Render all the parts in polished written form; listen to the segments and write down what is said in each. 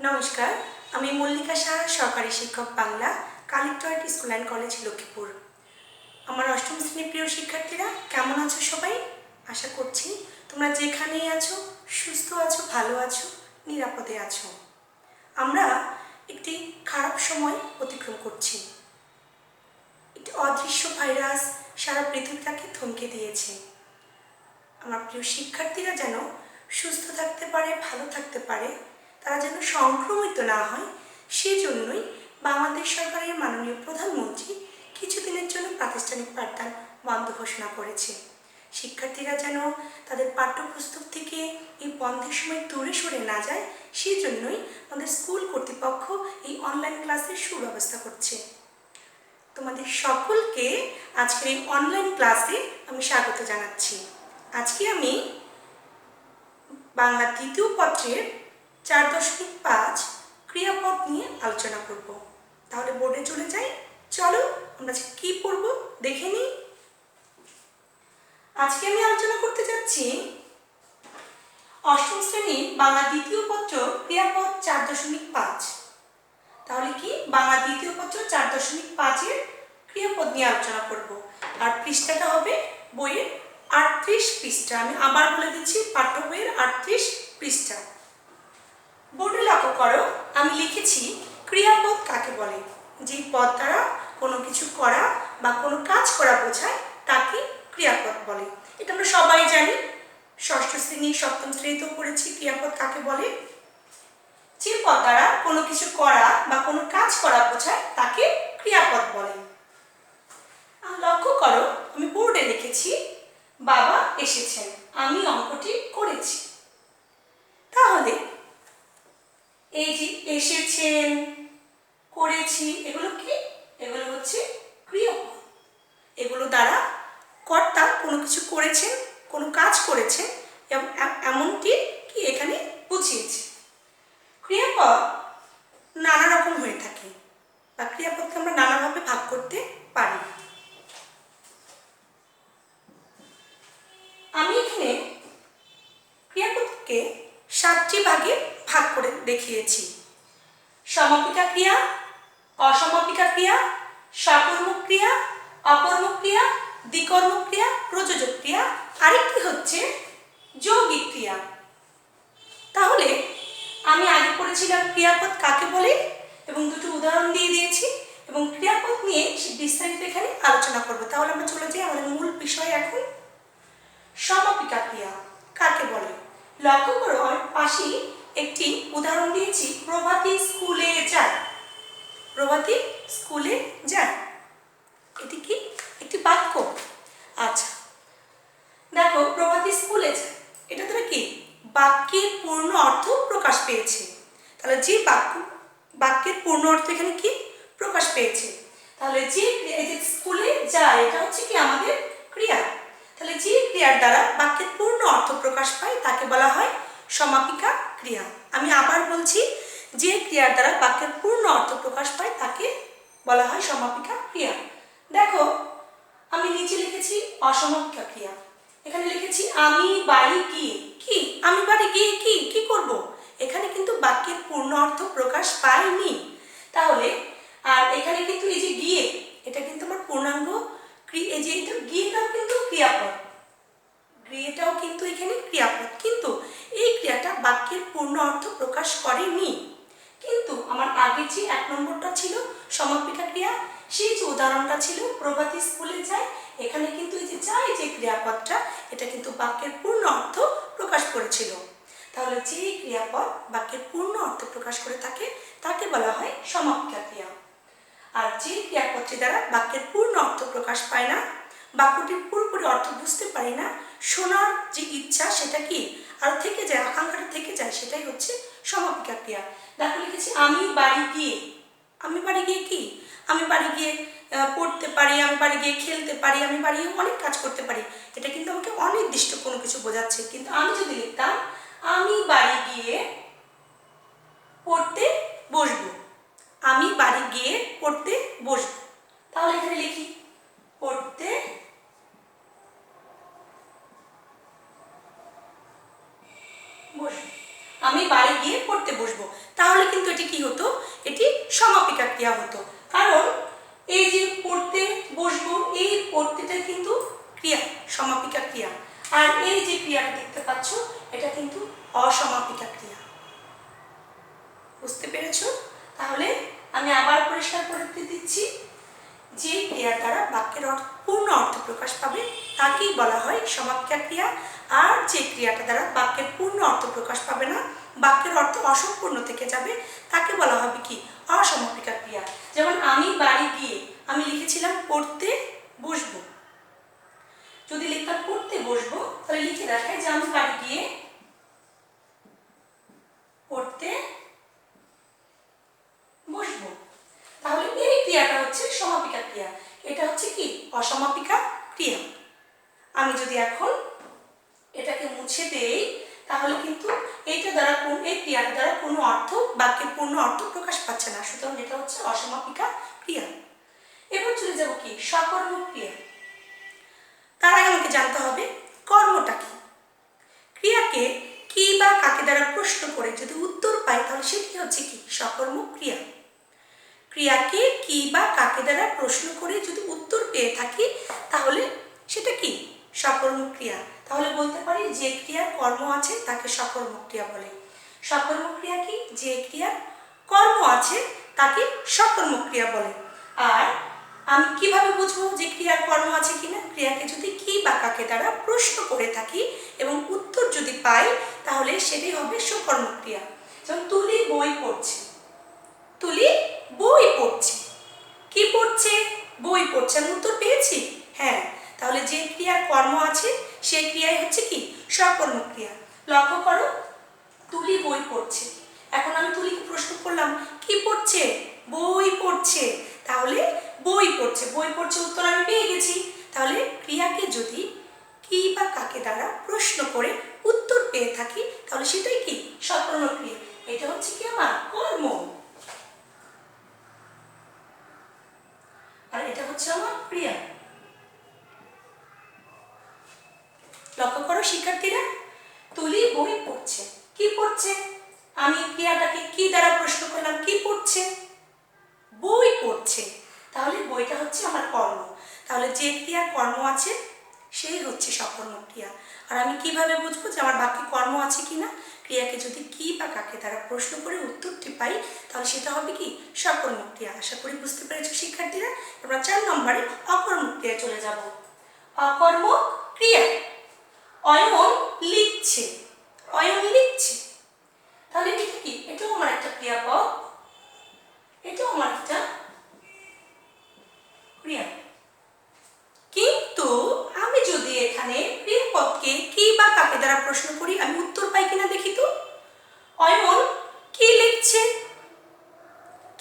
নমস্কার, আমি মল্লিকা সাহা, সরকারি শিক্ষক Bangla, collectorate school and college, Lakshmipur. আমার অষ্টম শ্রেণীর প্রিয় শিক্ষার্থীরা, কেমন আছো সবাই? আশা করছি তোমরা যেখানেই আছো সুস্থ আছো, ভালো আছো, নিরাপদে আছো। আমরা একটি খারাপ সময় অতিক্রম করছি। একটি অদৃশ্য ভাইরাস সারা পৃথিবীটাকে থমকে দিয়েছে। আমার প্রিয় শিক্ষার্থীরা যেন সুস্থ থাকতে পারে, ভালো থাকতে পারে, তারা যেন সংক্রমিত না হয়, সেজন্যই বাংলাদেশ সরকারের মাননীয় প্রধানমন্ত্রী কিছুদিনের জন্য প্রাতিষ্ঠানিক পাঠদান বন্ধ ঘোষণা করেছে। শিক্ষার্থীরা যেন তাদের পাঠ্যপুস্তক থেকে এই বন্ধের সময় দূরে সরে না যায়, সেজন্যই আমাদের স্কুল কর্তৃপক্ষ এই অনলাইন ক্লাসের সুব্যবস্থা করছে। তোমাদের সকলকে আজকের এই অনলাইন ক্লাসে আমি স্বাগত জানাচ্ছি। আজকে আমি বাংলা দ্বিতীয় পত্রের 4.5 ক্রিয়াপদ নিয়ে আলোচনা করব। তাহলে বোর্ডে চলে যাই, চলো আমরা কি পড়ব দেখে নিই। আজকে আমি আলোচনা করতে যাচ্ছি অষ্টম শ্রেণীর বাংলা দ্বিতীয় পত্র ক্রিয়াপদ 4.5। তাহলে কি বাংলা দ্বিতীয় পত্র 4.5 ক্রিয়াপদ নিয়ে আলোচনা করব। আর পৃষ্ঠাটা হবে বইয়ের 38 পৃষ্ঠা। আমি আবার বলে দিচ্ছি, পাঠ্য বইয়ের 38 পৃষ্ঠা। বোর্ডে লক্ষ্য করো, আমি লিখেছি ক্রিয়াপদ কাকে বলে। যে পদ দ্বারা কোনো কিছু করা বা কোনো কাজ করা বোঝায় তাকে ক্রিয়াপদ বলে। এটা আমরা সবাই জানি, ষষ্ঠ শ্রেণী, সপ্তম শ্রেণীতেও পড়েছি ক্রিয়াপদ কাকে বলে। যে পদ দ্বারা কোনো কিছু করা বা কোনো কাজ করা বোঝায় তাকে ক্রিয়াপদ বলে। লক্ষ্য করো, আমি বোর্ডে লিখেছি বাবা এসেছেন, আমি অঙ্কটি করেছি। তাহলে এই যে এসেছেন, করেছি, এগুলো কি? এগুলো হচ্ছে ক্রিয়াপদ। এগুলো দ্বারা কর্তা কোনো কিছু করেছেন, কোনো কাজ করেছেন, এমনটি কি এখানে বুঝিয়েছে। ক্রিয়াপদ নানা রকম হয়ে থাকে বা ক্রিয়াপদকে আমরা নানাভাবে ভাগ করতে পারি। আমি এখানে ক্রিয়াপদকে 7টি ভাগে ভাগ করে দেখিয়েছি। সমাপিকা ক্রিয়া, অসমাপিকা ক্রিয়া, সকর্মক ক্রিয়া, অকর্মক ক্রিয়া, দ্বিকর্মক ক্রিয়া, প্রযোজক ক্রিয়া, আরেকটি হচ্ছে যৌগিক ক্রিয়া। তাহলে আমি আগে পড়েছিলাম ক্রিয়াপদ কাকে বলে এবং দুটো উদাহরণ দিয়ে দিয়েছি এবং ক্রিয়াপদ নিয়ে বিস্তারিত এখানে আলোচনা করব। তাহলে আমরা চলে যাই আমাদের মূল বিষয় এখন। সমাপিকা ক্রিয়া কাকে বলে? লক্ষ্য করো, আমি পাশে একটি উদাহরণ দিয়েছি, প্রভাতী স্কুলে যায়। প্রভাতী স্কুলে যায়, এটি কি একটি বাক্য? আচ্ছা দেখো, প্রভাতী স্কুলে যায়, এটা দ্বারা কি বাক্যের পূর্ণ অর্থ প্রকাশ পেয়েছে। তাহলে যে বাক্যের পূর্ণ অর্থ এখানে কি প্রকাশ পেয়েছে। তাহলে যে স্কুলে যায়, এটা হচ্ছে কি আমাদের ক্রিয়া। তাহলে যে ক্রিয়ার দ্বারা বাক্যের পূর্ণ অর্থ প্রকাশ পায় তাকে বলা হয় সমাপিকা ক্রিয়া। আমি আবার বলছি, যে ক্রিয়ার দ্বারা বাক্যের পূর্ণ অর্থ প্রকাশ পায় তাকে বলা হয় সমাপিকা ক্রিয়া। দেখো, আমি নিচে লিখেছি অসমাপিকা ক্রিয়া। এখানে লিখেছি আমি বাড়ি গিয়ে, কি আমি বাড়ি গিয়ে কি কি করব? এখানে কিন্তু বাক্যের পূর্ণ অর্থ প্রকাশ পায়নি। তাহলে আর এখানে কিন্তু এই যে গিয়ে, এটা কিন্তু আমার পূর্ণাঙ্গ, এই যে গিয়েটাও কিন্তু ক্রিয়াপদ, ক্রিয়াটাও কিন্তু এখানে ক্রিয়াপদ, কিন্তু এই ক্রিয়াটা বাক্যের পূর্ণ অর্থ প্রকাশ করেনি। কিন্তু আমার আগে যে 1 নম্বরটা ছিল সমাপিকা ক্রিয়া, সেই যে উদাহরণটা ছিল প্রভাতী স্কুলে যায়, এখানে কিন্তু এই যে যায় যে ক্রিয়াপদটা, এটা কিন্তু বাক্যের পূর্ণ অর্থ প্রকাশ করেছিল। তাহলে যে ক্রিয়াপদ বাক্যের পূর্ণ অর্থ প্রকাশ করে থাকে তাকে বলা হয় সমাপিকা ক্রিয়া। আর যে ক্রিয়াপদটি দ্বারা বাক্যের পূর্ণ অর্থ প্রকাশ পায় না, বাক্যটির পুরোপুরি অর্থ বুঝতে পারি না, শোনার যে ইচ্ছা সেটা কি আর থেকে যায়, আকাঙ্ক্ষাটা থেকে যায়, সেটাই হচ্ছে সমাপিকা ক্রিয়া। দেখো লিখেছি আমি বাড়ি গিয়ে। আমি বাড়ি গিয়ে কি? আমি বাড়ি গিয়ে পড়তে পারি, আমি বাড়ি গিয়ে খেলতে পারি, আমি বাড়ি গিয়ে অনেক কাজ করতে পারি। এটা কিন্তু আমাকে অনির্দিষ্ট কোনো কিছু বোঝাচ্ছে। কিন্তু আমি যদি লিখতাম আমি বাড়ি গিয়ে পড়তে বসবো, আমি বাড়ি গিয়ে পড়তে বসবো, তাহলে এখানে লিখি পড়তে বসবো, আমি বাড়ি গিয়ে পড়তে বসবো। তাহলে কিন্তু ক্রিয়া হতো, কারণ এই যে পড়তে বসবো, এই পড়তেটা কিন্তু ক্রিয়া, সমাপিকা ক্রিয়া। আর এই যে ক্রিয়াটা দেখতে পাচ্ছ এটা কিন্তু অসমাপিকা ক্রিয়া। বুঝতে পেরেছো? তাহলে আমি আবার পরিষ্কার করে দিচ্ছি, যে ক্রিয়ার দ্বারা বাক্যের পূর্ণ অর্থ প্রকাশ পাবে তাকেই বলা হয় সমাপিকা ক্রিয়া। আর যে ক্রিয়াটা দ্বারা বাক্যের পূর্ণ অর্থ প্রকাশ পাবে না, বাক্যের অর্থ অসম্পূর্ণ থেকে যাবে, তাকে বলা হবে কি? অসমাপিকা ক্রিয়া। যেমন আমি বাড়ি গিয়ে, আমি লিখেছিলাম পড়তে বসবো। যদি লিখতাম পড়তে বসবো, তাহলে লিখে দেখায় যে আমি বাড়ি গিয়ে পড়তে বসবো। তাহলে এই ক্রিয়াটা হচ্ছে সমাপিকা ক্রিয়া, এটা হচ্ছে কি? অসমাপিকা ক্রিয়া। আমি যদি এখন এটাকে মুছে দেই, তাহলে কিন্তু এইটা দ্বারা এই ক্রিয়াটা দ্বারা কোনো অর্থ, বাক্যের পূর্ণ অর্থ প্রকাশ পাচ্ছে না, সুতরাং এটা হচ্ছে অসমাপিকা ক্রিয়া। এবার চলে যাব কি? সকর্মক ক্রিয়া। তার আগে আমাকে জানতে হবে কর্মটা কি। ক্রিয়াকে কি বা কাকে দ্বারা প্রশ্ন করে যদি উত্তর পাই, তাহলে সেটি হচ্ছে কি? সকর্মক ক্রিয়া। ক্রিয়াকে কি বা কাকে দ্বারা প্রশ্ন করে যদি উত্তর পেয়ে থাকি, তাহলে সেটা কি? সকর্মক ক্রিয়া। তাহলে বলতে পারি যে ক্রিয়ার কর্ম আছে তাকে সকর্মক ক্রিয়া বলে। সকর্মক ক্রিয়া কি? যে ক্রিয়ার কর্ম আছে তাকে সকর্মক ক্রিয়া বলে। আর আমি কিভাবে বুঝবো যে ক্রিয়ার কর্ম আছে কিনা? ক্রিয়াকে যদি কি বা কাকে দ্বারা প্রশ্ন করে থাকি এবং উত্তর যদি পাই, তাহলে সেটাই হবে সকর্মক ক্রিয়া। যেমন তুলি বই পড়ছে, তুলি বই পড়ছে। কি পড়ছে? বই পড়ছে। আমি উত্তর পেয়েছি? হ্যাঁ। তাহলে যে ক্রিয়ার কর্ম আছে সেই ক্রিয়াই হচ্ছে কি? সকর্মক ক্রিয়া। লক্ষ্য করো, তুলি বই পড়ছে। এখন আমি তুলিকে প্রশ্ন করলাম কি পড়ছে? বই পড়ছে। তাহলে বই পড়ছে, বই পড়ছে উত্তর আমি পেয়ে গেছি। তাহলে ক্রিয়াকে যদি কি বা কাকে দ্বারা প্রশ্ন করে উত্তর পেয়ে থাকি, তাহলে সেটাই কি? সকর্মক ক্রিয়া। এটা হচ্ছে কি? আমার কর্ম। আর এটা হচ্ছে আমার ক্রিয়া। লক্ষ্য করো শিক্ষার্থীরা, তুলি বই পড়ছে। কি পড়ছে? আমি ক্রিয়াটাকে কি দ্বারা প্রশ্ন করলাম? কি পড়ছে? বই পড়ছে। তাহলে বইটা হচ্ছে আমার কর্ম। তাহলে যে ক্রিয়ার কর্ম আছে সেই হচ্ছে সকর্মক ক্রিয়া। আর আমি কিভাবে বুঝবো যে আমার বাক্যে কর্ম আছে কিনা? ক্রিয়াকে যদি কি বা কাকে দ্বারা প্রশ্ন করে উত্তরটি পাই, তাহলে সেটা হবে কি? সকর্মক ক্রিয়া। আশা করি বুঝতে পেরেছো শিক্ষার্থীরা। আমরা 4 নম্বরে অকর্মক ক্রিয়া চলে যাব। অকর্মক ক্রিয়া। অয়ন লিখছে, অয়ন লিখছে। তাহলে এটা কি? এটাও আমার একটা ক্রিয়াপদ, এটাও আমার একটা ক্রিয়া। কিন্তু আমি যদি এখানে ক্রিয়াপদকে কি বা কাকে দ্বারা প্রশ্ন করি, আমি উত্তর পাই কিনা দেখি তো। অয়ন কি লিখছে?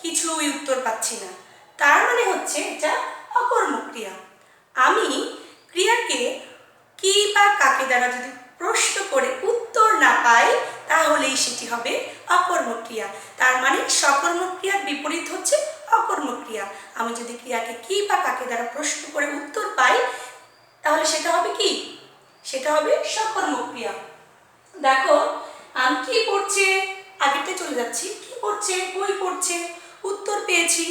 কিছুই উত্তর পাচ্ছি না। তার মানে হচ্ছে এটা অকর্মক ক্রিয়া। আমি ক্রিয়াকে কি বা কাকে দ্বারা যদি প্রশ্ন করে উত্তর না পাই, তাহলেই সেটি হবে অকর্মক ক্রিয়া। তার মানে সকর্মক ক্রিয়ার বিপরীত হচ্ছে অকর্মক ক্রিয়া। আমি যদি ক্রিয়াকে কি বা কাকে দ্বারা প্রশ্ন করে উত্তর পাই, তাহলে সেটা হবে কি? সেটা হবে সকর্মক ক্রিয়া। দেখো, আমি কি পড়ছে, আগেরটা চলে যাচ্ছি। কি পড়ছে? বই পড়ছে। উত্তর পেয়েছি।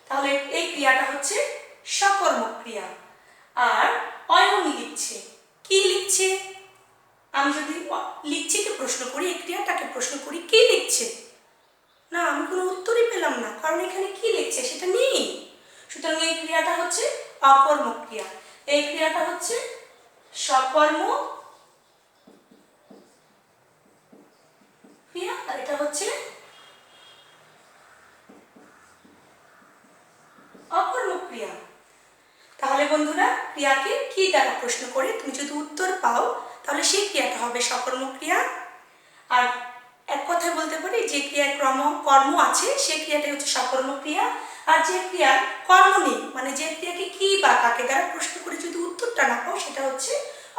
তাহলে এই ক্রিয়াটা হচ্ছে সকর্মক ক্রিয়া। আর অয়ন লিখছে। কি লিখছে? আমি যদি লিখছিকে প্রশ্ন করি, এই ক্রিয়াটাকে প্রশ্ন করি কি লিখছে, না আমি কোনো উত্তরই পেলাম না, কারণ এখানে কি লিখছে সেটা নেই। সুতরাং এই ক্রিয়াটা হচ্ছে অকর্মক ক্রিয়া। এই ক্রিয়াটা হচ্ছে সকর্মক ক্রিয়া, আর এটা হচ্ছে অকর্মক ক্রিয়া। তাহলে বন্ধুরা, ক্রিয়াকে কি দ্বারা প্রশ্ন করে তুমি যদি উত্তর পাও, তাহলে সেই ক্রিয়াটা হবে সকর্মক ক্রিয়া। আর এক কথায় বলতে পারি, যে ক্রিয়ার কর্ম আছে সেই ক্রিয়াটাই হচ্ছে সকর্মক ক্রিয়া। আর যে ক্রিয়ার কর্ম নেই, মানে যে ক্রিয়াকে কি বা কাকে দ্বারা প্রশ্ন করে যদি উত্তরটা না পাও, সেটা হচ্ছে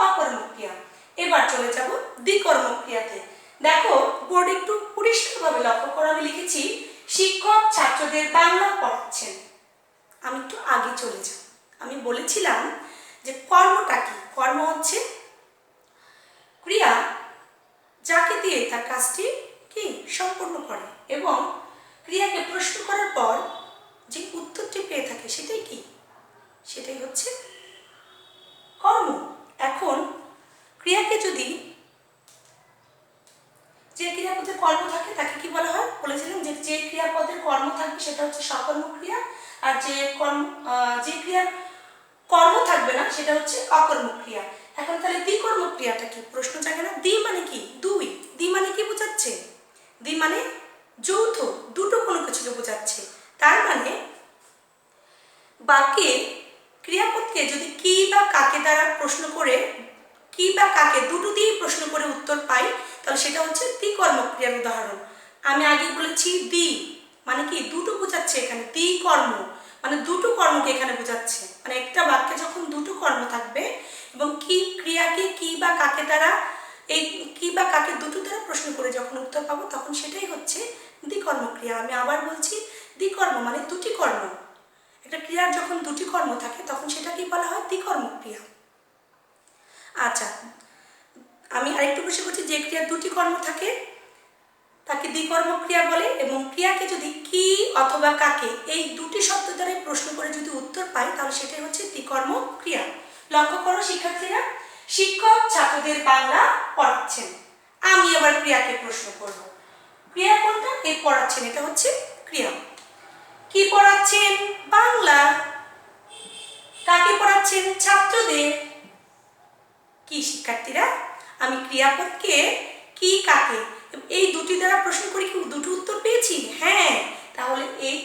অকর্মক ক্রিয়া। এবার চলে যাব দ্বিকর্মক ক্রিয়াতে। দেখো, বোর্ডে একটু পরিষ্কারভাবে লক্ষ্য করে আমি লিখেছি শিক্ষক ছাত্রদের বাংলা পড়াচ্ছেন। আমি একটু আগে চলে যাব। আমি বলেছিলাম যে কর্মটা কি? কর্ম হচ্ছে ক্রিয়া যাকে দিয়ে তার কাজটি কি সম্পূর্ণ করে, এবং ক্রিয়াকে প্রশ্ন করার পর সেটাই কি? সেটাই হচ্ছে কর্ম। এখন ক্রিয়াকে যদি, যে ক্রিয়াপদের কর্ম থাকে তাকে কি বলা হয়? বলেছিলাম যে যে ক্রিয়াপদের কর্ম থাকবে সেটা হচ্ছে সকর্মক ক্রিয়া, আর যে ক্রিয়ার কর্ম থাকবে না সেটা হচ্ছে অকর্মক ক্রিয়া। এখন তাহলে দ্বিকর্মক ক্রিয়াটা কি? প্রশ্ন জাগে না। দ্বি মানে কি? দুই। দ্বি মানে কি বোঝাচ্ছে? দ্বি মানে যৌথ, দুটো কোনো কিছুকে বোঝাচ্ছে। তার মানে বাক্যে ক্রিয়াপদকে যদি কি বা কাকে দ্বারা প্রশ্ন করে, কি বা কাকে দুটো দিয়েই প্রশ্ন করে উত্তর পাই, তাহলে সেটা হচ্ছে দ্বিকর্মক ক্রিয়ার উদাহরণ। আমি আগে বলেছি দ্বি মানে কি? দুটো বোঝাচ্ছে এখানে। দ্বিকর্ম মানে দুটো কর্মকে এখানে বোঝাচ্ছে। মানে একটা বাক্যে যখন দুটো কর্ম থাকবে এবং কি ক্রিয়াকে কি বা কাকে দ্বারা, এই কি বা কাকে দুটো দ্বারা প্রশ্ন করে যখন উত্তর পাবো তখন সেটাই হচ্ছে দ্বিকর্মক ক্রিয়া। আমি আবার বলছি, দ্বিকর্ম মানে দুটি কর্ম। একটা ক্রিয়ার যখন দুটি কর্ম থাকে তখন সেটা কি বলা হয়? দ্বিকর্মক ক্রিয়া। আচ্ছা, আমি আরেকটু বেশি করছি, যে ক্রিয়ার দুটি কর্ম থাকে তাকে দ্বিকর্মক ক্রিয়া বলে, এবং ক্রিয়াকে যদি কি অথবা কাকে এই দুটি শব্দ দ্বারাই প্রশ্ন করে যদি উত্তর পাই তাহলে সেটাই হচ্ছে দ্বিকর্মক ক্রিয়া। লক্ষ্য করো শিক্ষার্থীরা, শিক্ষক ছাত্রদের বাংলা পড়াচ্ছেন। আমি আবার ক্রিয়াকে প্রশ্ন করব। ক্রিয়া কোনটা? এই পড়াচ্ছেন, এটা হচ্ছে ক্রিয়া। কি পড়াচ্ছেন? বাংলা। কাকে পড়াচ্ছেন? ছাত্রদের। কি শিক্ষার্থীরা, আমি ক্রিয়াপদকে কি কাকে এই দুটি দ্বারা প্রশ্ন করি, কি দুটো উত্তর পেয়েছি? হ্যাঁ। তাহলে এই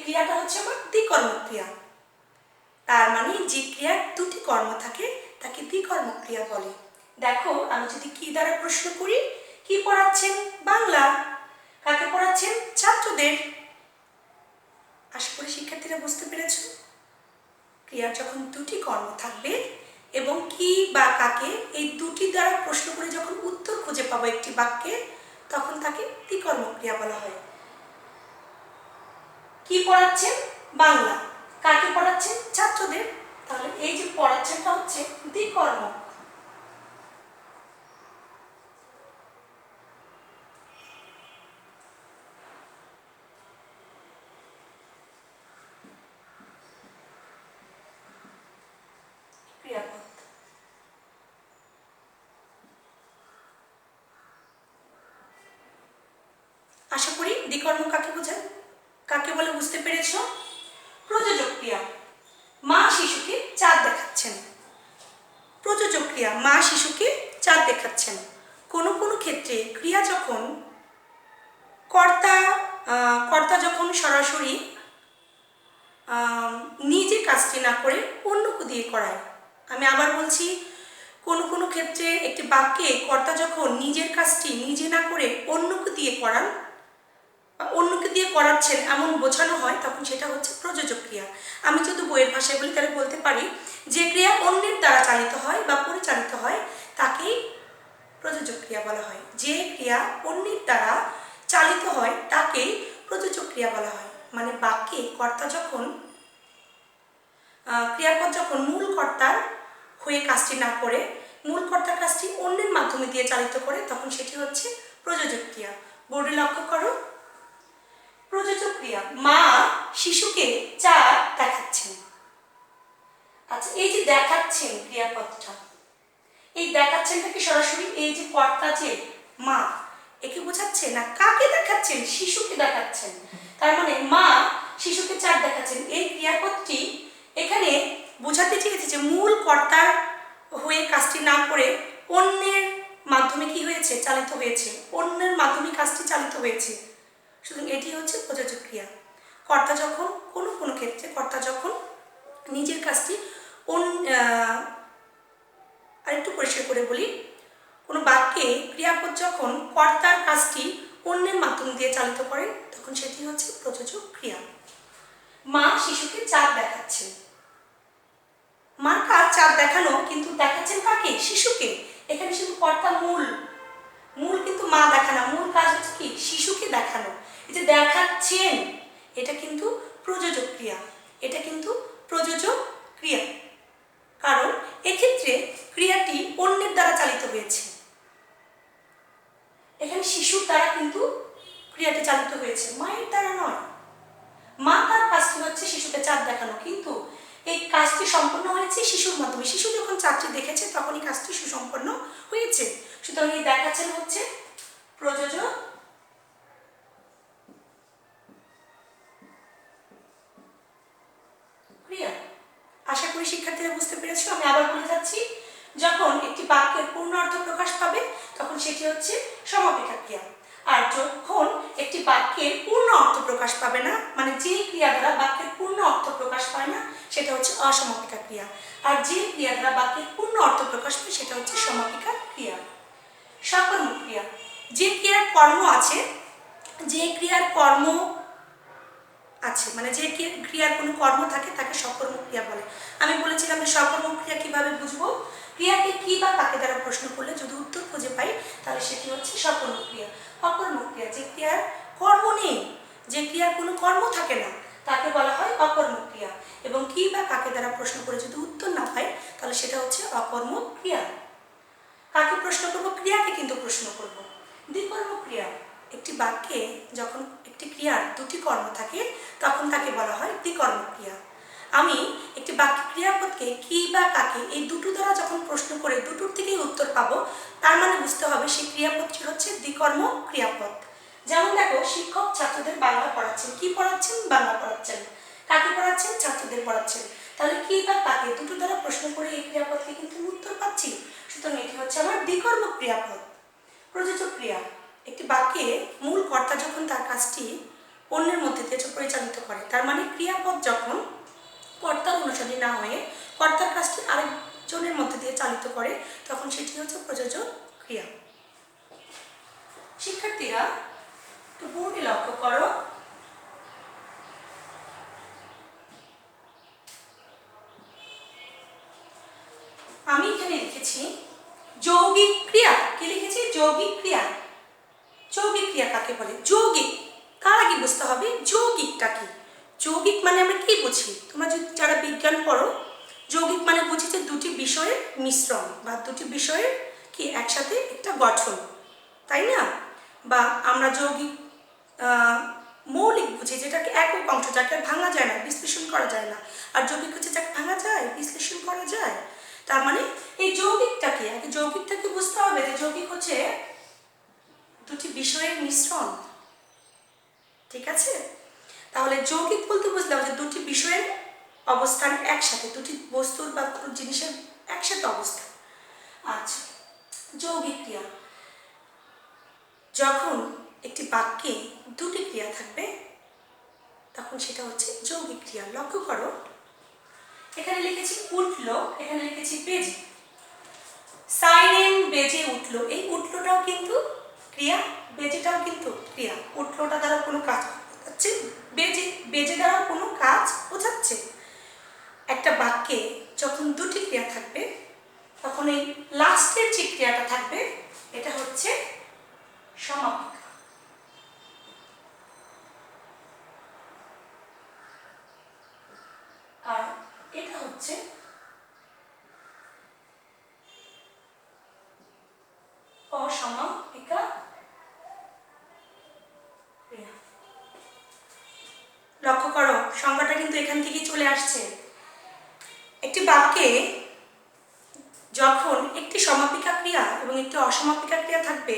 ক্রিয়াটা হচ্ছে আমার দ্বিকর্মক ক্রিয়া। তার মানে যে ক্রিয়ার দুটি কর্ম থাকে তাকে দ্বিকর্মক ক্রিয়া বলে। দেখো, আমি যদি কি দ্বারা প্রশ্ন করি, কি পড়াচ্ছেন? বাংলা। কাকে পড়াচ্ছেন? ছাত্রদের। আশা করি শিক্ষার্থীরা বুঝতে পেরেছ। ক্রিয়ার যখন দুটি কর্ম থাকবে এবং কি বা কাকে এই দুটি দ্বারা প্রশ্ন করে যখন উত্তর খুঁজে পাবো একটি বাক্যে, তখন তাকে দ্বিকর্মক ক্রিয়া বলা হয়। কি পড়াচ্ছেন? বাংলা। কাকে পড়াচ্ছেন? ছাত্রদের। তাহলে এই যে পড়াচ্ছেনটা হচ্ছে দ্বিকর্মক। ক্রিয়াপদ। আশা করি দ্বিকর্মক কাকে বোঝায়, কাকে বলে বুঝতে পেরেছ। প্রযোজক ক্রিয়া। মা শিশুকে চাঁদ দেখাচ্ছেন। প্রযোজক ক্রিয়া, মা শিশুকে চাঁদ দেখাচ্ছেন। কোনো কোনো ক্ষেত্রে ক্রিয়া যখন কর্তা যখন সরাসরি নিজে কাজটি না করে অন্যকে দিয়ে করায়। আমি আবার বলছি, কোনো কোনো ক্ষেত্রে একটি বাক্যে কর্তা যখন নিজের কাজটি নিজে না করে অন্যকে দিয়ে করান, অন্যকে দিয়ে করাচ্ছেন এমন বোঝানো হয়, তখন সেটা হচ্ছে প্রযোজক ক্রিয়া। আমি যদি বইয়ের ভাষায় বলি তাহলে বলতে পারি, যে ক্রিয়া অন্যের দ্বারা চালিত হয় বা পরিচালিত হয় তাকেই প্রযোজক ক্রিয়া বলা হয়। যে ক্রিয়া অন্যের দ্বারা চালিত হয় তাকেই প্রযোজক ক্রিয়া বলা হয়। মানে বাক্যে কর্তা যখন, ক্রিয়াপদ যখন মূল কর্তার হয়ে কাজটি না করে মূল কর্তার কাজটি অন্যের মাধ্যমে দিয়ে চালিত করে, তখন সেটি হচ্ছে প্রযোজক ক্রিয়া। বোর্ডে লক্ষ্য করো, প্রযোজক ক্রিয়া। মা শিশুকে চাঁদ দেখাচ্ছেন। আচ্ছা, এই যে দেখাচ্ছেন ক্রিয়াপদটা, এই দেখাচ্ছেনটাকে সরাসরি এই যে কর্তা যে মা, একে বোঝাচ্ছে না কাকে দেখাচ্ছেন? শিশুকে দেখাচ্ছেন। তার মানে মা শিশুকে চাঁদ দেখাচ্ছেন। এই ক্রিয়াপদটি এখানে বোঝাতে চেয়েছে যে মূল কর্তার হয়ে কাজটি না করে অন্যের মাধ্যমে কি হয়েছে? চালিত হয়েছে। অন্যের মাধ্যমে কাজটি চালিত হয়েছে। সুতরাং এটি হচ্ছে প্রযোজক ক্রিয়া। কর্তা যখন, কোনো কোনো ক্ষেত্রে কর্তা যখন নিজের কাজটি আরেকটু পরিষ্কার করে বলি, কোনো বাক্যে ক্রিয়াপদ যখন কর্তার কাজটি অন্যের মাধ্যম দিয়ে চালিত করেন তখন সেটি হচ্ছে প্রযোজক ক্রিয়া। মা শিশুকে চাঁদ দেখাচ্ছেন। মার কাজ চাঁদ দেখানো, কিন্তু দেখাচ্ছেন কাকে? শিশুকে। এখানে শুধু কর্তা মূল কিন্তু মা দেখানো, মূল কাজ হচ্ছে কি? শিশুকে দেখানো। এই যে দেখাচ্ছেন, এটা কিন্তু প্রযোজক ক্রিয়া। এটা কিন্তু প্রযোজক ক্রিয়া, কারণ এক্ষেত্রে ক্রিয়াটি অন্যের দ্বারা চালিত হয়েছে। এখানে শিশুর দ্বারা কিন্তু ক্রিয়াটি চালিত হয়েছে, মায়ের দ্বারা নয়। মা তার কাজটি হচ্ছে শিশুকে চাঁদ দেখানো, কিন্তু এই কাজটি সম্পন্ন হয়েছে শিশুর মাধ্যমে। শিশু যখন চাঁদটি দেখেছে তখনই কাজটি সুসম্পন্ন হয়েছে। সুতরাং এই দেখাচ্ছেন হচ্ছে প্রযোজক ক্রিয়া। আশা করি শিক্ষার্থীরা বুঝতে পেরেছো। আমি আবার বলে যাচ্ছি, যখন একটি বাক্যের পূর্ণ অর্থ প্রকাশ পাবে তখন সেটি হচ্ছে সমাপিকা ক্রিয়া। আর যখন একটি বাক্যের পূর্ণ অর্থ প্রকাশ পাবে না, মানে যে ক্রিয়া দ্বারা বাক্যের পূর্ণ অর্থ প্রকাশ পায় না, সেটা হচ্ছে অসমাপিকা ক্রিয়া। আর যে ক্রিয়া দ্বারা বাক্যের পূর্ণ অর্থ প্রকাশ পায় সেটা হচ্ছে সমাপিকা ক্রিয়া। সকর্মক ক্রিয়া, যে ক্রিয়ার কর্ম আছে, যে ক্রিয়ার কর্ম আছে, মানে যে ক্রিয়ার কোনো কর্ম থাকে তাকে সকর্মক ক্রিয়া বলে। আমি বলেছিলাম যে সকর্মক ক্রিয়া কিভাবে বুঝবো, ক্রিয়াকে কি বা কাকে দ্বারা প্রশ্ন করলে যদি উত্তর খুঁজে পাই তাহলে সেটি হচ্ছে সকর্মক ক্রিয়া। অকর্মক ক্রিয়া, যে ক্রিয়ার কর্ম নেই, যে ক্রিয়ার কোনো কর্ম থাকে না, তাকে বলা হয় অকর্মক ক্রিয়া। এবং কি বা কাকে দ্বারা প্রশ্ন করে যদি উত্তর না পাই তাহলে সেটা হচ্ছে অকর্মক ক্রিয়া। কাকে প্রশ্ন করব? ক্রিয়াকে কিন্তু প্রশ্ন করব। দ্বিকর্মক ক্রিয়া, একটি বাক্যে যখন একটি ক্রিয়ার দুটি কর্ম থাকে তখন তাকে বলা হয় দ্বিকর্মক ক্রিয়া। আমি একটি বাক্য ক্রিয়াপদকে কি বা কাকে এই দুটো দ্বারা যখন প্রশ্ন করে দুটোর থেকেই উত্তর পাবো, তার মানে বুঝতে হবে সেই ক্রিয়াপদটি হচ্ছে দ্বিকর্মক ক্রিয়াপদ। যেমন দেখো, শিক্ষক ছাত্রদের বাংলা পড়াচ্ছেন। কি পড়াচ্ছেন? বাংলা পড়াচ্ছেন। কাকে পড়াচ্ছেন? ছাত্রদের পড়াচ্ছেন। তাহলে কি বা কাকে দুটো দ্বারা প্রশ্ন করে এই ক্রিয়াপদকে কিন্তু উত্তর পাচ্ছি। সুতরাং এটি হচ্ছে আমার দ্বিকর্মক ক্রিয়াপদ। প্রযোজক ক্রিয়া, একটি বাক্যে মূল কর্তা যখন তার কাজটি অন্যের মধ্যে দিয়ে পরিচালিত করে, তার মানে ক্রিয়াপদ যখন কর্তার অনুসারী না হয়ে কর্তার কাজটি আরেকজনের মধ্যে দিয়ে চালিত করে তখন সেটি হচ্ছে প্রযোজক ক্রিয়া। শিক্ষার্থীরা একটু বোর্ডে লক্ষ্য করো। আমি এখানে লিখেছি যৌগিক ক্রিয়া। কি লিখেছি? যৌগিক ক্রিয়া। যৌগিক ক্রিয়া কাকে বলে? যৌগিক কার আগে বুঝতে হবে যৌগিকটা কি। যৌগিক মানে আমরা কি বুঝি? তোমরা যদি যারা বিজ্ঞান পড়ো, যৌগিক মানে বুঝি যে দুটি বিষয়ের মিশ্রণ বা দুটি বিষয়ের কি একসাথে একটা গঠন, তাই না? বা আমরা যৌগিক মৌলিক বুঝি যেটাকে একক অংশ, যাকে ভাঙা যায় না, বিশ্লেষণ করা যায় না। আর যৌগিক হচ্ছে যাকে ভাঙা যায়, বিশ্লেষণ করা যায়। তার মানে এই যৌগিকটাকে আগে যৌগিকটাকে বুঝতে হবে যে যৌগিক হচ্ছে দুটি বিষয়ের মিশ্রণ। ঠিক আছে? তাহলে যৌগিক বলতে বুঝলাম যে দুটি বিষয়ের অবস্থান একসাথে, দুটি বস্তুর বা কোনো জিনিসের একসাথে অবস্থান। আচ্ছা, যৌগিক ক্রিয়া, যখন একটি বাক্যে দুটি ক্রিয়া থাকবে তখন সেটা হচ্ছে যৌগিক ক্রিয়া। লক্ষ্য করো, এখানে লিখেছি উঠলো, এখানে লিখেছি বেজে। সাইরেন বেজে উঠলো, এই উঠলোটাও কিন্তু ক্রিয়া, বেজেটাও কিন্তু ক্রিয়া। উঠলোটা দ্বারা কোনো কাজ বোঝাচ্ছে, বেজে দ্বারা কোনো কাজ বোঝাচ্ছে। একটা বাক্যে যখন দুটি ক্রিয়া থাকবে তখন এই লাস্টের যে ক্রিয়াটা থাকবে এটা হচ্ছে সমাপিকা। আর এটা হচ্ছে অসমাপিকা ক্রিয়া। লক্ষ্য করো, সংজ্ঞাটা কিন্তু এখান থেকেই চলে আসছে। একটি বাক্যে যখন একটি সমাপিকা ক্রিয়া এবং একটি অসমাপিকা ক্রিয়া থাকবে,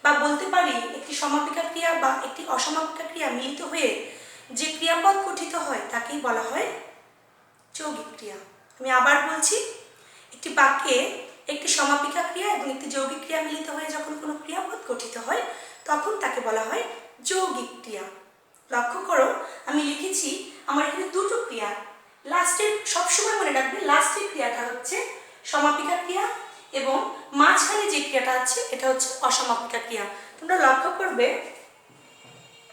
বা বলতে পারি একটি সমাপিকা ক্রিয়া বা একটি অসমাপিকা ক্রিয়া মিলিত হয়ে যে ক্রিয়াপদ গঠিত হয় তাকেই বলা হয় যৌগিক ক্রিয়া। আমি আবার বলছি, একটি বাক্যে একটি সমাপিকা ক্রিয়া এবং একটি যৌগিক ক্রিয়া মিলিত হয়ে যখন কোনো ক্রিয়াপদ গঠিত হয় তখন তাকে বলা হয় যৌগিক ক্রিয়া। লক্ষ্য করো, আমি লিখেছি আমার এখানে দুটো ক্রিয়া, লাস্টের সবসময় মনে রাখবে লাস্টের ক্রিয়াটা হচ্ছে সমাপিকা ক্রিয়া এবং মাঝখানে যে ক্রিয়াটা আছে এটা হচ্ছে অসমাপিকা ক্রিয়া। তোমরা লক্ষ্য করবে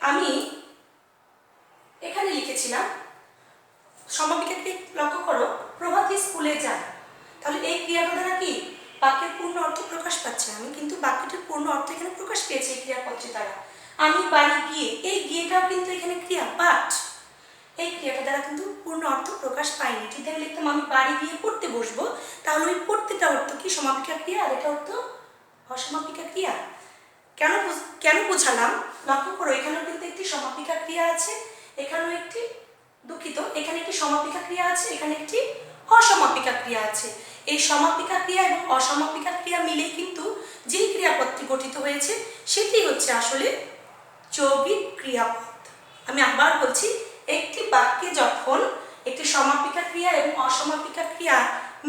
আমি এখানে লিখেছিলাম সমাপিকা ক্রিয়া। লক্ষ্য করো, প্রভাতী স্কুলে যায়, তাহলে এই ক্রিয়াটা দ্বারা কি বাক্যের পূর্ণ অর্থ প্রকাশ পাচ্ছে। আমি কিন্তু বাক্যটির পূর্ণ অর্থ এখানে প্রকাশ পেয়েছি এই ক্রিয়াপদটির দ্বারা। আমি বাড়ি গিয়ে, এই গিয়েটাও কিন্তু এখানে ক্রিয়া, বাট এই ক্রিয়াটা দ্বারা কিন্তু পূর্ণ অর্থ প্রকাশ পায়নি। যদি আমি লিখতাম আমি বাড়ি গিয়ে পড়তে বসবো, তাহলে ওই পড়তেটা অর্থ কি সমাপিকা ক্রিয়া আর এটা অর্থ অসমাপিকা ক্রিয়া। কেন বোঝালাম? লক্ষ্য করো, এখানেও কিন্তু একটি সমাপিকা ক্রিয়া আছে, এখানেও একটি দুঃখিত, এখানে একটি সমাপিকা ক্রিয়া আছে, এখানে একটি অসমাপিকা ক্রিয়া আছে। এই সমাপিকা ক্রিয়া এবং অসমাপিকা ক্রিয়া মিলে কিন্তু যে ক্রিয়াপদটি গঠিত হয়েছে সেটি হচ্ছে আসলে যৌগিক ক্রিয়াপদ। আমি আবার বলছি, একটি বাক্যে যখন একটি সমাপিকা ক্রিয়া এবং অসমাপিকা ক্রিয়া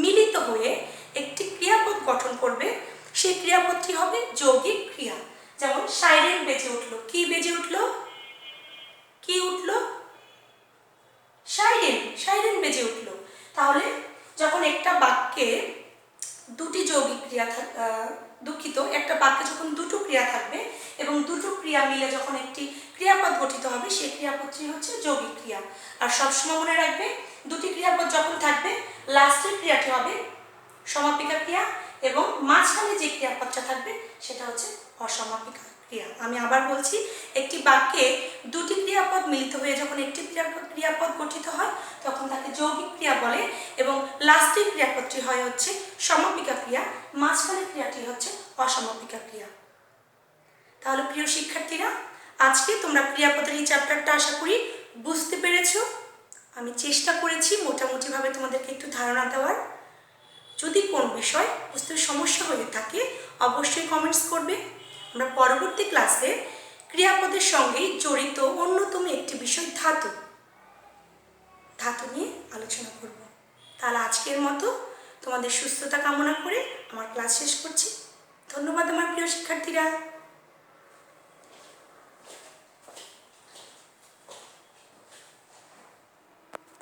মিলিত হয়ে একটি ক্রিয়াপদ গঠন করবে, সেই ক্রিয়াপদটি হবে যৌগিক ক্রিয়া। যেমন সাইরেন বেজে উঠলো, কি বেজে উঠলো? কি উঠলো? সাইরেন, সাইরেন বেজে উঠলো। তাহলে যখন একটা বাক্যে দুটি যৌগিক ক্রিয়া দুঃখিত, একটা বাক্যে যখন দুটো ক্রিয়া থাকবে এবং দুটো ক্রিয়া মিলে যখন একটি ক্রিয়াপদ গঠিত হবে, সেই ক্রিয়াপদটি হচ্ছে যৌগিক ক্রিয়া। আর সবসময় মনে রাখবে, দুটি ক্রিয়াপদ যখন থাকবে লাস্টের ক্রিয়াটি হবে সমাপিকা ক্রিয়া এবং মাঝখানে যে ক্রিয়াপদটা থাকবে সেটা হচ্ছে অসমাপিকা ক্রিয়া। আমি আবার বলছি, একটি বাক্যে দুটি ক্রিয়াপদ মিলিত হয়ে যখন একটি ক্রিয়াপদ গঠিত হয় তখন তাকে যৌগিক ক্রিয়া বলে এবং লাস্টের ক্রিয়াপদটি হয় হচ্ছে সমাপিকা ক্রিয়া, মাঝখানের ক্রিয়াটি হচ্ছে অসমাপিকা ক্রিয়া। তাহলে প্রিয় শিক্ষার্থীরা, আজকে তোমরা ক্রিয়াপদের এই চ্যাপ্টারটা আশা করি বুঝতে পেরেছো। আমি চেষ্টা করেছি মোটামুটিভাবে তোমাদেরকে একটু ধারণা দেওয়ার। যদি কোন বিষয় বুঝতে সমস্যা হয়ে থাকে অবশ্যই কমেন্টস করবে। আমরা পরবর্তী ক্লাসে ক্রিয়াপদের সঙ্গে জড়িত অন্যতম একটি বিষয় ধাতু নিয়ে আলোচনা করব। তাহলে আজকের মতো তোমাদের সুস্থতা কামনা করে আমার ক্লাস শেষ করছি। ধন্যবাদ আমার প্রিয় শিক্ষার্থীরা।